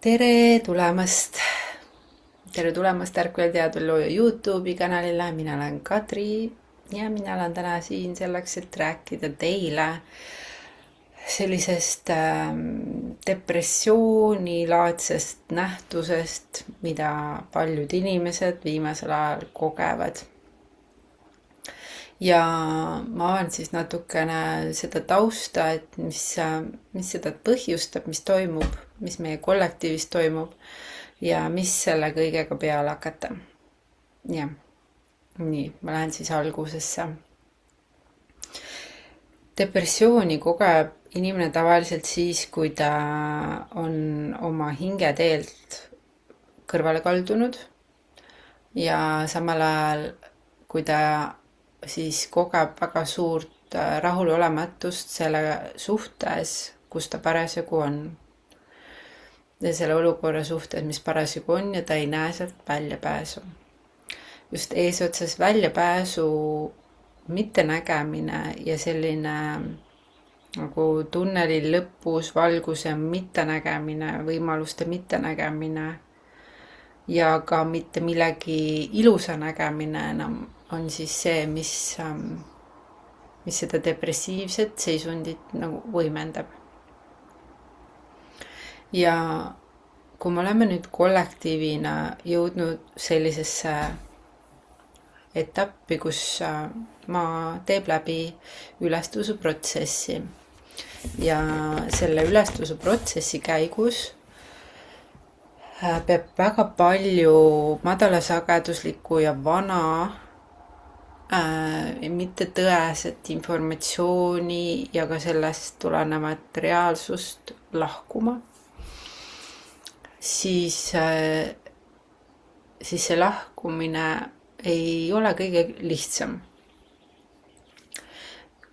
tere tulemast! tere tulemast Ärkvel teadvellooja YouTube'i kanalile, mina olen Kadri ja mina olen täna siin selleks, et rääkida teile sellisest depressioonilaadsest nähtusest, mida paljud inimesed viimasel ajal kogevad. Ja ma avan siis natukene seda tausta, et mis seda põhjustab, mis toimub, mis meie kollektiivis toimub ja mis selle kõigega peale hakata. Jah, nii, ma lähen siis algusesse. Depressiooni kogeb inimene tavaliselt siis, kui ta on oma hingeteelt kõrvale kaldunud ja samal ajal, kui ta siis kogeb väga suurt rahulolematust selle suhtes, kus ta parasjagu on. Ja selle olukorra suhtes, mis parasjagu on ja ta ei näe sealt väljapääsu. Just eesotsas väljapääsu mittenägemine ja selline nagu tunneli lõpus valguse mittenägemine, võimaluste mittenägemine ja ka mitte millegi ilusa nägemine enam on siis see, mis seda depressiivset seisundit nagu võimendab. Ja kui me oleme nüüd kollektiivina jõudnud sellisesse etappi, kus ma teeb läbi ülestusuprotsessi ja selle ülestusuprotsessi käigus peab väga palju madalasageduslikku ja vana mitte tõeset informatsiooni ja ka sellest tulenevat reaalsust lahkuma, siis see lahkumine ei ole kõige lihtsam.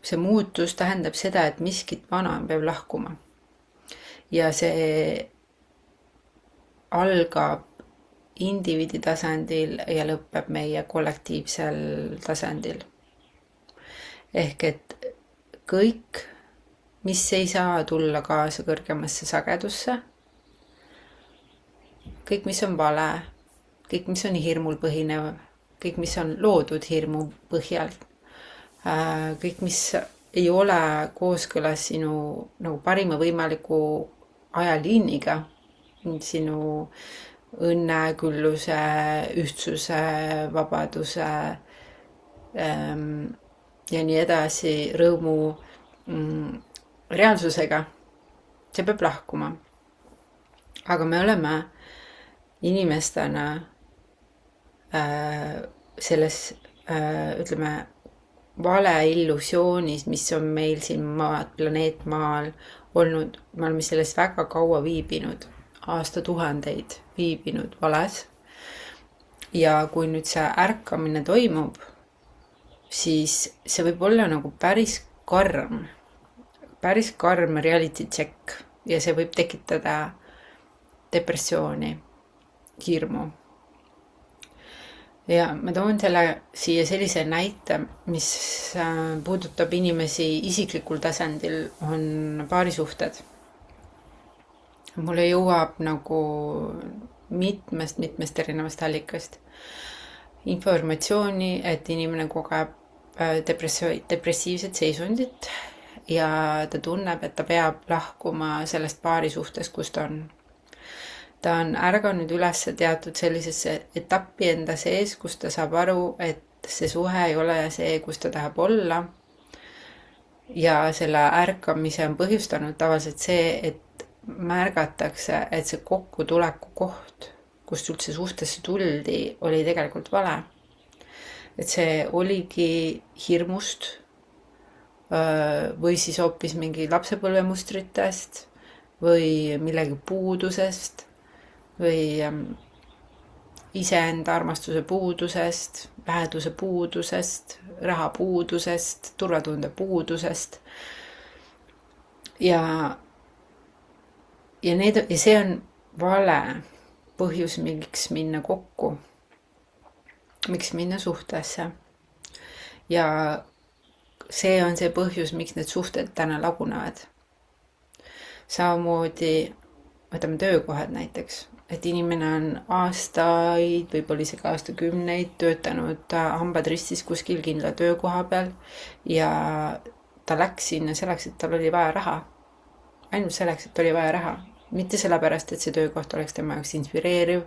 See muutus tähendab seda, et miskit vana peab lahkuma. Ja see algab indiviidi tasandil ja lõpeb meie kollektiivsel tasandil. Ehk et kõik, mis ei saa tulla kaasa kõrgemasse sagedusse, kõik, mis on vale, kõik, mis on hirmul põhinev, kõik, mis on loodud hirmu põhjal, kõik, mis ei ole kooskõlas sinu nagu parima võimaliku ajaliiniga, sinu õnne, külluse, ühtsuse, vabaduse ja nii edasi, rõõmu reaalsusega, see peab lahkuma. Aga me oleme inimestena selles, ütleme, vale illusioonis, mis on meil siin planeet Maal olnud, me oleme selles väga kaua viibinud, aastatuhandeid viibinud vales. Ja kui nüüd see ärkamine toimub, siis see võib olla nagu päris karm reality check ja see võib tekitada depressiooni, hirmu. Ja ma toon siia sellise näite, mis puudutab inimesi isiklikul tasandil, on paarisuhted. Mulle jõuab nagu mitmest erinevast allikast informatsiooni, et inimene kogeb depressiivset seisundit ja ta tunneb, et ta peab lahkuma sellest paarisuhtest, kus ta on. Ta on ärganud üles teatud sellisesse etappi enda sees, kus ta saab aru, et see suhe ei ole see, kus ta tahab olla. Ja selle ärkamise on põhjustanud tavaliselt see, et märgatakse, et see kokkutuleku koht, kust üldse suhtesse tuldi, oli tegelikult vale. Et see oligi hirmust või siis hoopis mingi lapsepõlvemustritest või millegi puudusest või iseenda armastuse puudusest, läheduse puudusest, raha puudusest, turvatunde puudusest. Ja see on vale põhjus, miks minna kokku, miks minna suhtesse. Ja see on see põhjus, miks need suhted täna lagunevad. Samamoodi võtame töökohad näiteks, et inimene on aastaid, võib-olla isegi aastakümneid töötanud hambad ristis kuskil kindla töökoha peal ja ta läks sinna selleks, et tal oli vaja raha. Ainult selleks, et oli vaja raha. Mitte sellepärast, et see töökoht oleks tema jaoks inspireeriv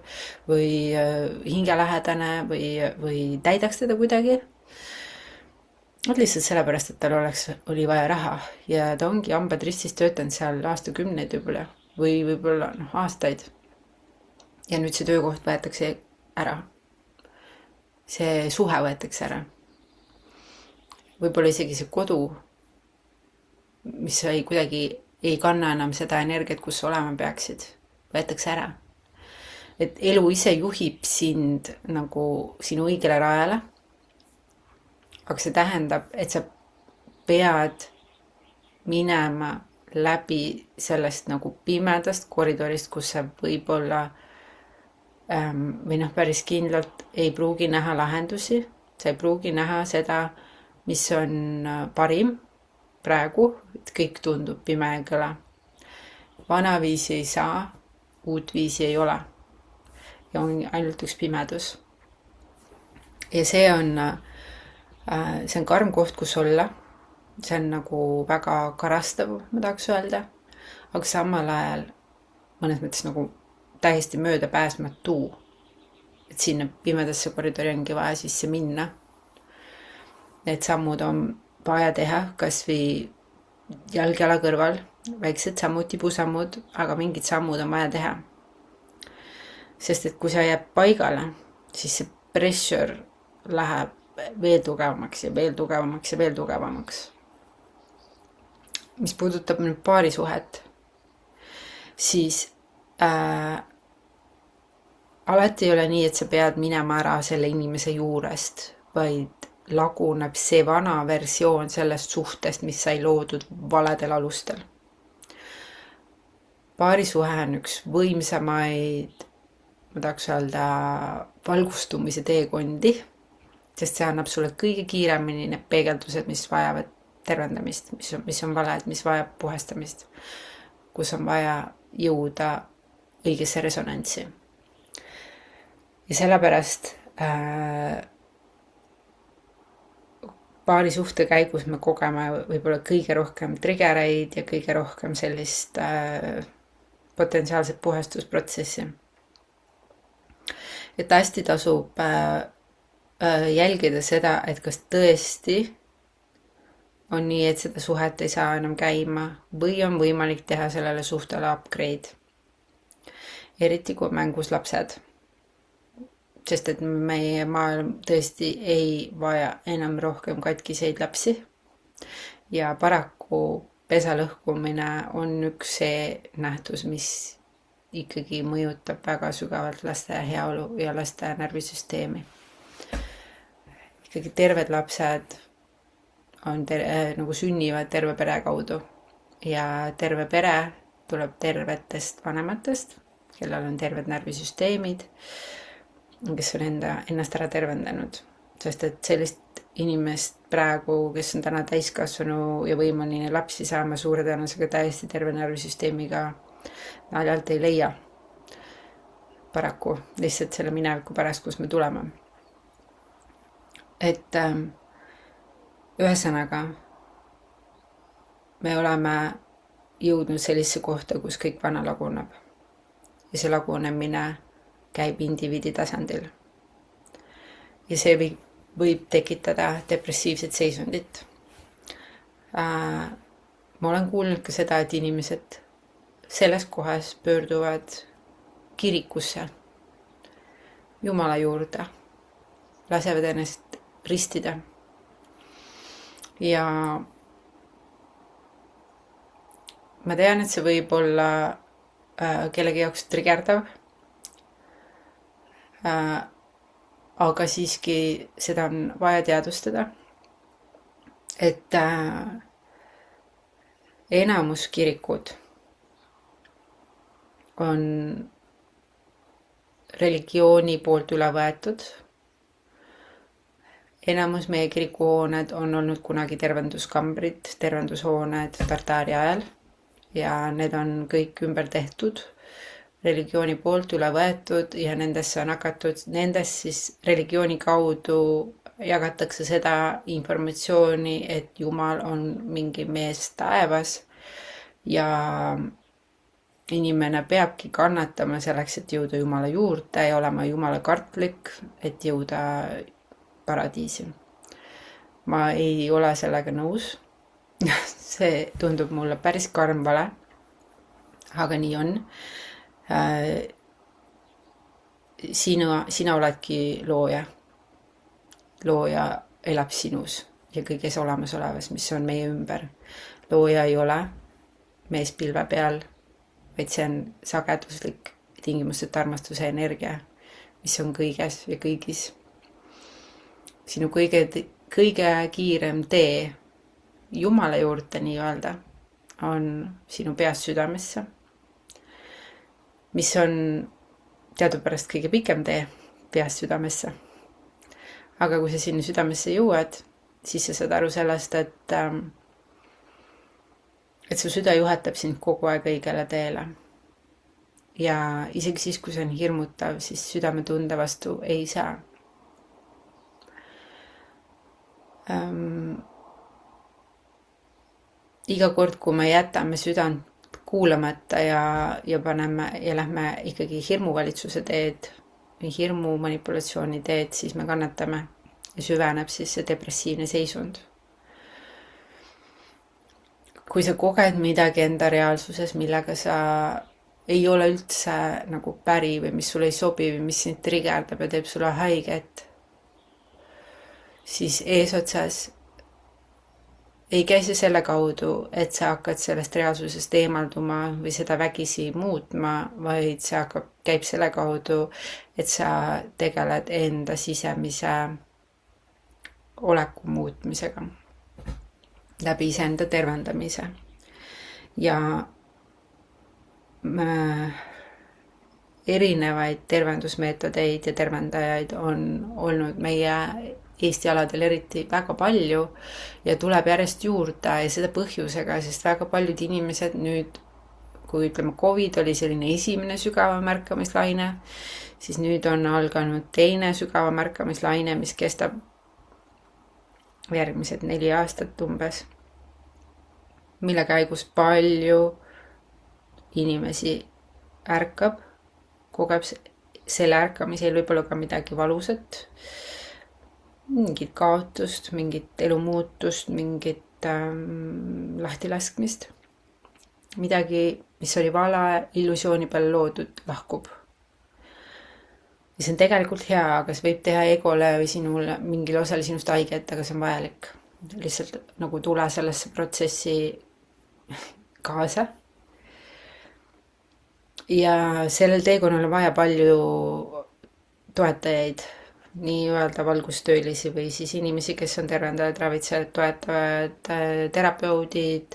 või hingelähedane või täidaks teda kuidagi. Lihtsalt sellepärast, et tal oli vaja raha ja ta ongi hambad ristis töötanud seal aastakümneid võib-olla aastaid. Ja nüüd see töökoht võetakse ära. See suhe võetakse ära. Võib-olla isegi see kodu, mis kuidagi ei kanna enam seda energiat, kus olema peaksid, võetakse ära. Et elu ise juhib sind nagu sinu õigele rajale, aga see tähendab, et sa pead minema läbi sellest nagu pimedast koridorist, kus sa võib-olla või päris kindlalt ei pruugi näha lahendusi, sa ei pruugi näha seda, mis on parim praegu, et kõik tundub pime ja kõla. Vana viisi ei saa, uut viisi ei ole. Ja on ainult üks pimedus. Ja see on karm koht, kus olla. See on nagu väga karastav, ma tahaks öelda. Aga samal ajal mõnes mõttes nagu täiesti möödapääsmatu. Et sinna pimedasse koridori ongi vaja sisse minna. Need sammud on vaja teha, kas või jalg-jala kõrval, väiksed sammud, tibusammud, aga mingid sammud on vaja teha. Sest et kui sa jääb paigale, siis see pressure läheb veel tugevamaks ja veel tugevamaks ja veel tugevamaks. Mis puudutab nüüd paarisuhet, siis alati ei ole nii, et sa pead minema ära selle inimese juurest, vaid laguneb see vana versioon sellest suhtest, mis sai loodud valedel alustel. Paarisuhe on üks võimsamaid, ma tahaks öelda, valgustumise teekondi, sest see annab sulle kõige kiiremini need peegeldused, mis vajavad tervendamist, mis on valed, mis vajab puhestamist, kus on vaja jõuda õigesse resonantsi. Ja sellepärast paari suhte käigus me kogeme võib-olla kõige rohkem triggereid ja kõige rohkem sellist potentsiaalset puhestusprotsessi. Et hästi tasub jälgida seda, et kas tõesti on nii, et seda suhet ei saa enam käima või on võimalik teha sellele suhtele upgrade. Eriti kui mängus lapsed. Sest et meie maailm tõesti ei vaja enam rohkem katkiseid lapsi. Ja paraku pesa lõhkumine on üks see nähtus, mis ikkagi mõjutab väga sügavalt laste heaolu ja laste närvisüsteemi. Ikkagi terved lapsed on nagu sünnivad terve pere kaudu. Ja terve pere tuleb tervetest vanematest, kellel on terved närvisüsteemid, kes on ennast ära tervendanud. Sest et sellist inimest praegu, kes on täna täiskasvanu ja võimaline lapsi saama suure tõenäosusega täiesti terve närvisüsteemiga naljalt ei leia. Paraku lihtsalt selle mineviku pärast, kus me tuleme. Et ühesõnaga me oleme jõudnud sellisse kohta, kus kõik vana laguneb. Ja see lagunemine käib indiviidi tasandil. Ja see võib tekitada depressiivset seisundit. Ma olen kuulnud ka seda, et inimesed selles kohas pöörduvad kirikusse, Jumala juurde, lasevad ennast ristida. Ja ma tean, et see võib olla kellegi jaoks trigerdav, aga siiski seda on vaja teadvustada, et enamus kirikud on religiooni poolt üle võetud. Enamus meie kirikuhooned on olnud kunagi tervenduskambrid, tervendushooned Tartaari ajal ja need on kõik ümber tehtud religiooni poolt üle võetud ja nendesse on hakatud, nendest siis religiooni kaudu jagatakse seda informatsiooni, et Jumal on mingi mees taevas ja inimene peabki kannatama selleks, et jõuda Jumala juurde ja olema Jumala kartlik, et jõuda paradiisi. Ma ei ole sellega nõus. See tundub mulle päris karm vale, aga nii on. Sina oledki looja. Looja elab sinus ja kõiges olemasolevas, mis on meie ümber. Looja ei ole mees pilve peal, vaid see on sageduslik tingimusteta armastuse energia, mis on kõiges ja kõigis. Sinu kõige kiirem tee Jumala juurde nii-öelda on sinu peast südamesse, mis on teadupärast kõige pikem tee peast südamesse. Aga kui sa sinna südamesse jõuad, siis sa saad aru sellest, et su süda juhatab sind kogu aeg õigele teele. Ja isegi siis, kui see on hirmutav, siis südametunde vastu ei saa. Iga kord, kui me jätame südant kuulamata ja paneme ja lähme ikkagi hirmuvalitsuse teed või hirmu manipulatsiooni teed, siis me kannatame ja süveneb siis see depressiivne seisund. Kui sa koged midagi enda reaalsuses, millega sa ei ole üldse nagu päri või mis sulle ei sobi või mis sind trigerdab ja teeb sulle haiget, siis eesotsas ei käi see selle kaudu, et sa hakkad sellest reaalsusest eemalduma või seda vägisi muutma, vaid see käib selle kaudu, et sa tegeled enda sisemise oleku muutmisega läbi iseenda tervendamise. Ja erinevaid tervendusmeetodeid ja tervendajaid on olnud meie Eesti aladel eriti väga palju ja tuleb järjest juurde ja seda põhjusega, sest väga paljud inimesed nüüd, kui ütleme COVID oli selline esimene sügava märkamislaine, siis nüüd on alganud teine sügava märkamislaine, mis kestab järgmised 4 aastat umbes, mille käigus palju inimesi ärkab, kogeb selle ärkamisel võib-olla ka midagi valusat, mingit kaotust, mingit elumuutust, mingit lahtilaskmist. Midagi, mis oli vale illusiooni peal loodud, lahkub. Ja see on tegelikult hea, aga see võib teha egole või sinule, mingil osal sinust haiget, aga see on vajalik. Lihtsalt nagu tule sellesse protsessi kaasa. Ja sellel teekonnal on vaja palju toetajaid, nii-öelda valgustöölisi või siis inimesi, kes on tervendajad, ravitsejad, toetavad, terapeudid,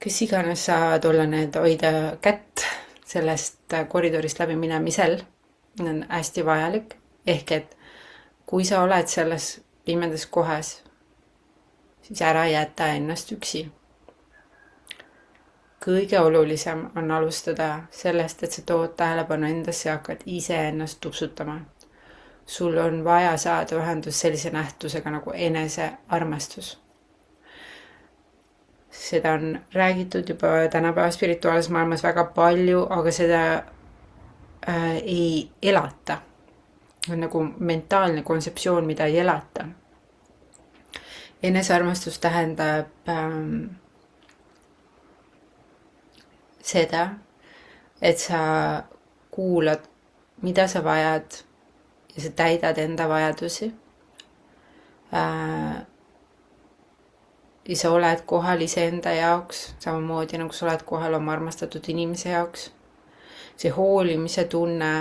kes iganes saavad olla need, hoida kätt sellest koridorist läbi minemisel, on hästi vajalik. Ehk et kui sa oled selles pimedas kohas, siis ära jäta ennast üksi. Kõige olulisem on alustada sellest, et sa tood tähelepanu endasse ja hakkad ise ennast tupsutama. Sul on vaja saada ühendus sellise nähtusega nagu enesearmastus. Seda on räägitud juba tänapäeva spirituaalses maailmas väga palju, aga seda ei elata. On nagu mentaalne kontseptsioon, mida ei elata. Enesearmastus tähendab seda, et sa kuulad, mida sa vajad, ja sa täidad enda vajadusi. Ja sa oled kohal iseenda jaoks, samamoodi nagu sa oled kohal oma armastatud inimese jaoks. See hoolimise tunne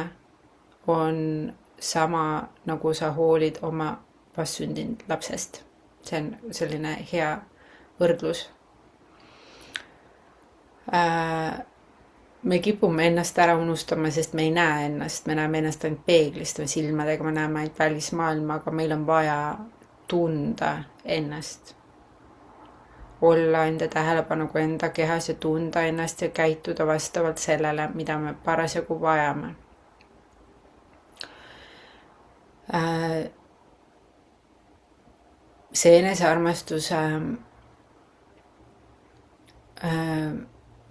on sama, nagu sa hoolid oma vastsündinud lapsest. See on selline hea võrdlus. Me kipume ennast ära unustama, sest me ei näe ennast, me näeme ennast ainult peeglist või silmadega, me näeme ainult välismaailma, aga meil on vaja tunda ennast olla enda tähelepanuga enda kehas ja tunda ennast ja käituda vastavalt sellele, mida me parasjagu vajame. See enesearmastuse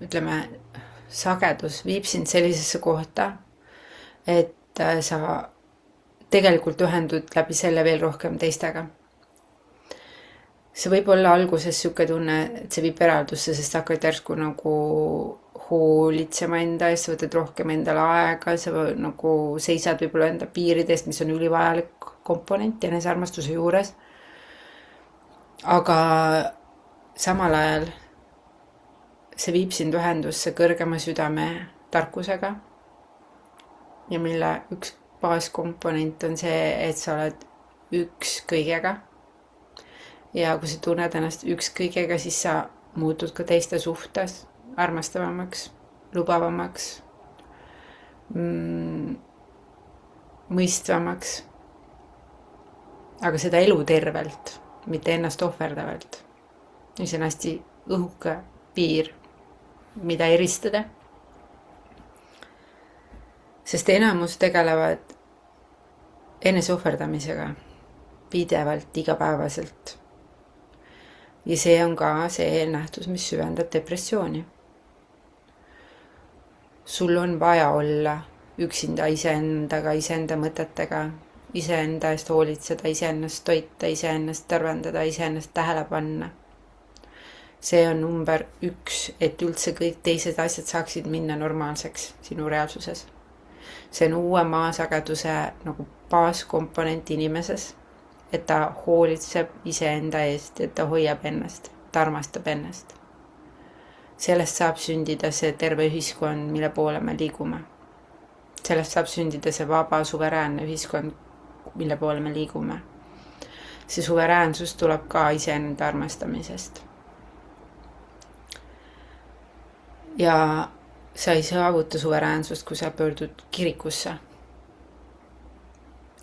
ütleme, sagedus viib sind sellisesse kohta, et sa tegelikult ühendud läbi selle veel rohkem teistega. See võib olla alguses siuke tunne, et see viib eraldusse, sest hakkad järsku nagu hoolitsema enda eest, sa võtad rohkem endale aega, sa nagu seisad võib-olla enda piiridest, mis on ülivajalik komponent enesearmastuse juures. Aga samal ajal see viib sind ühendusse kõrgema südame tarkusega ja mille üks baaskomponent on see, et sa oled üks kõigega. Ja kui sa tunned ennast üks kõigega, siis sa muutud ka teiste suhtes armastavamaks, lubavamaks, mõistvamaks. Aga seda elu tervelt, mitte ennast ohverdavalt. See on hästi õhuke piir, mida eristada. Sest enamus tegelevad eneseohverdamisega pidevalt, igapäevaselt. Ja see on ka see nähtus, mis süvendab depressiooni. Sul on vaja olla üksinda iseendaga, iseenda mõtetega, iseenda eest hoolitseda, iseennast toita, iseennast tervendada, iseennast tähele panna. See on number 1, et üldse kõik teised asjad saaksid minna normaalseks sinu reaalsuses. See on uue maasageduse nagu baaskomponent inimeses, et ta hoolitseb iseenda eest, et ta hoiab ennast, ta armastab ennast. Sellest saab sündida see terve ühiskond, mille poole me liigume. Sellest saab sündida see vaba, suveräänne ühiskond, mille poole me liigume. See suveräänsus tuleb ka iseenda armastamisest. Ja sa ei saavuta suveräänsust, kui sa pöördud kirikusse.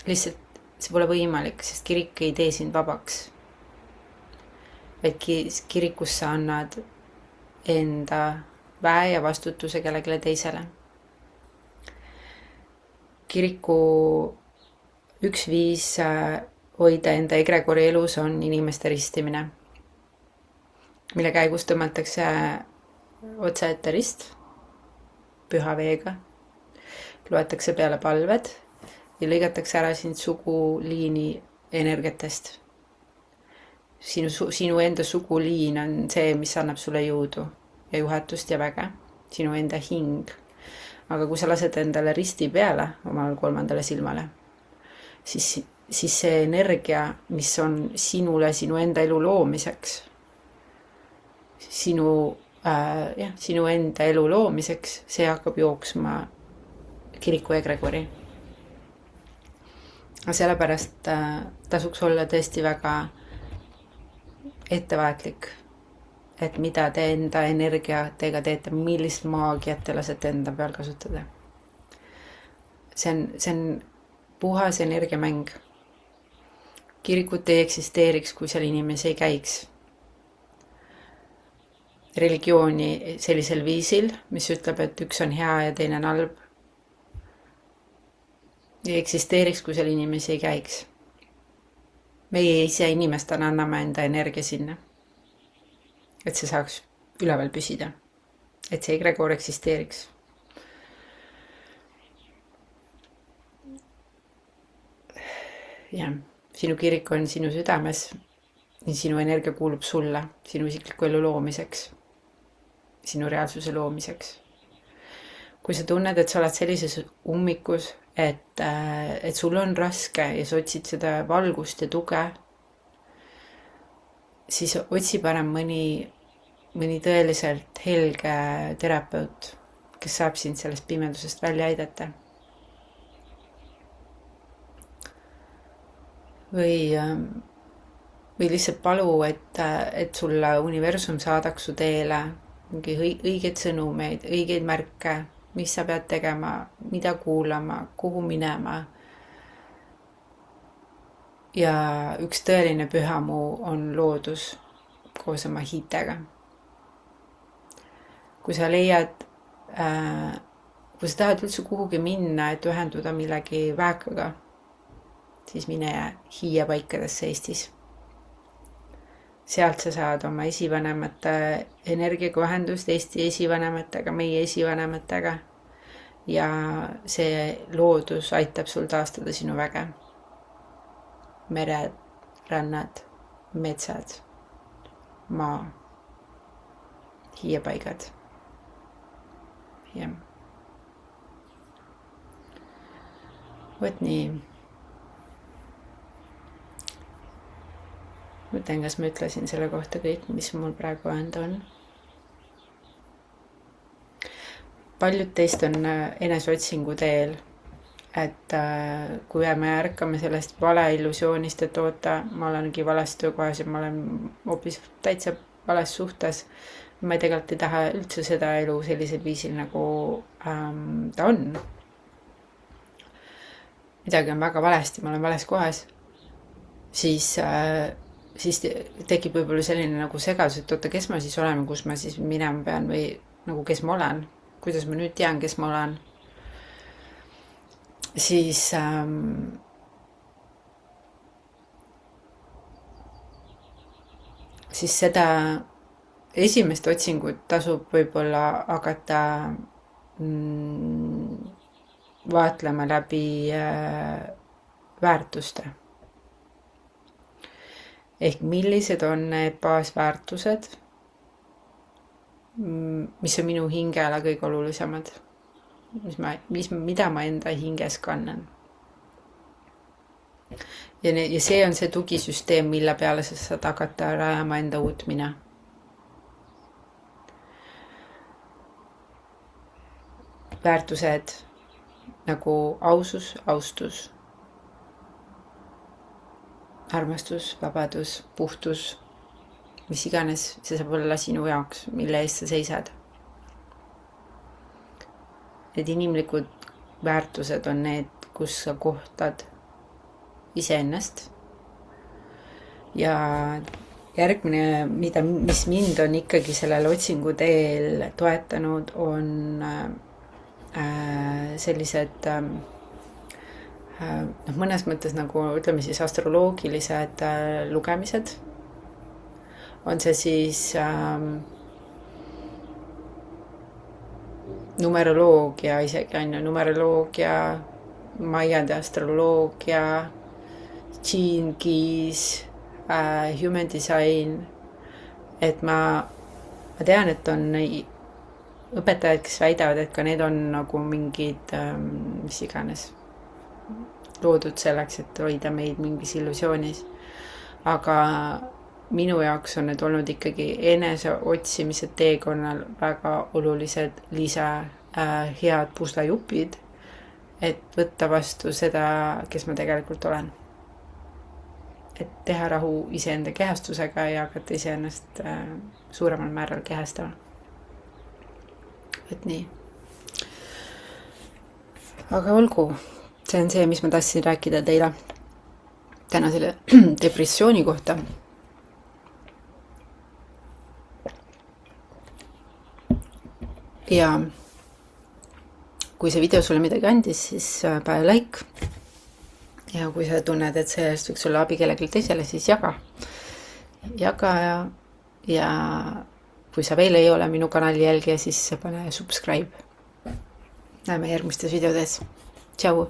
Lihtsalt see pole võimalik, sest kirik ei tee sind vabaks. Et kirikus sa annad enda väe ja vastutuse kellelegi teisele. Kiriku üks viis hoida enda egregori elus on inimeste ristimine, mille käigus tõmmatakse otse ette rist püha veega, loetakse peale palved ja lõigatakse ära sind suguliini energiatest. Sinu enda suguliin on see, mis annab sulle jõudu ja juhatust ja väge, sinu enda hing. Aga kui sa lased endale risti peale omal 3. silmale, siis see energia, mis on sinule sinu enda elu loomiseks, sinu enda elu loomiseks, see hakkab jooksma kiriku egregori. Sellepärast tasuks olla tõesti väga ettevaatlik, et mida te enda energiatega teete, millist maagiat te lasete enda peal kasutada. See on puhas energiamäng. Kirikut ei eksisteeriks, kui seal inimesi ei käiks. Religiooni sellisel viisil, mis ütleb, et üks on hea ja teine on halb, ei eksisteeriks, kui seal inimesi ei käiks. Meie ise inimestena anname enda energia sinna, et see saaks üleval püsida, et see egregor eksisteeriks. Ja, sinu kirik on sinu südames, sinu energia kuulub sulle, sinu isikliku elu loomiseks, sinu reaalsuse loomiseks. Kui sa tunned, et sa oled sellises ummikus, et sul on raske ja sa otsid seda valgust ja tuge, siis otsi parem mõni tõeliselt helge terapeut, kes saab sind sellest pimedusest välja aidata. Või lihtsalt palu, et sulle universum saadaks su teele mingi õigeid sõnumeid, õigeid märke, mis sa pead tegema, mida kuulama, kuhu minema. Ja üks tõeline pühamuu on loodus, koos oma hiitega. Kui sa leiad, kui sa tahad üldse kuhugi minna, et ühenduda millegi väekaga, siis mine hiiepaikadesse Eestis. Sealt sa saad oma esivanemate energiaga ühendust, Eesti esivanematega, meie esivanematega. Ja see loodus aitab sul taastada sinu väge. Mered, rannad, metsad, maa, hiiepaigad. Jah. Vot nii. Mõtlen, kas ma ütlesin selle kohta kõik, mis mul praegu öelda on. Paljud teist on eneseotsingu teel, et kui me ärkame sellest vale illusioonist, et oota, ma olengi vales töökohas ja ma olen hoopis täitsa vales suhtes. Ma tegelikult ei taha üldse seda elu sellisel viisil, nagu ta on. Midagi on väga valesti, ma olen vales kohas. Siis tekib võib-olla selline nagu segadus, et oota, kes ma siis olen, kus ma siis minema pean või nagu kes ma olen. Kuidas ma nüüd tean, kes ma olen. Siis seda esimest otsingut tasub võib-olla hakata vaatlema läbi väärtuste. Ehk millised on need baasväärtused, mis on minu hingele kõige olulisemad, mida ma enda hinges kannan. Ja see on see tugisüsteem, mille peale sa saad hakata rajama enda uut mina. Väärtused nagu ausus, austus, armastus, vabadus, puhtus, mis iganes, see saab olla sinu jaoks, mille eest sa seisad. Need inimlikud väärtused on need, kus sa kohtad iseennast. Ja järgmine, mis mind on ikkagi sellel otsingu teel toetanud, on sellised mõnes mõttes nagu ütleme siis astroloogilised lugemised. On see siis numeroloogia isegi on ju, numeroloogia, maiade astroloogia, Gene Keys, human design. Et ma tean, et on õpetajad, kes väidavad, et ka need on nagu mingid, mis iganes, loodud selleks, et hoida meid mingis illusioonis. Aga minu jaoks on need olnud ikkagi enese otsimise teekonnal väga olulised head puslajupid, et võtta vastu seda, kes ma tegelikult olen. Et teha rahu iseenda kehastusega ja hakata iseennast suuremal määral kehastama. Et nii. Aga olgu, see on see, mis ma tahtsin rääkida teile täna selle depressiooni kohta. Ja kui see video sulle midagi andis, siis pane like. Ja kui sa tunned, et sellest võiks olla abi kellelegi teisele, siis jaga. Ja kui sa veel ei ole minu kanali jälgija, siis pane subscribe. Näeme järgmistes videodes. Tšau!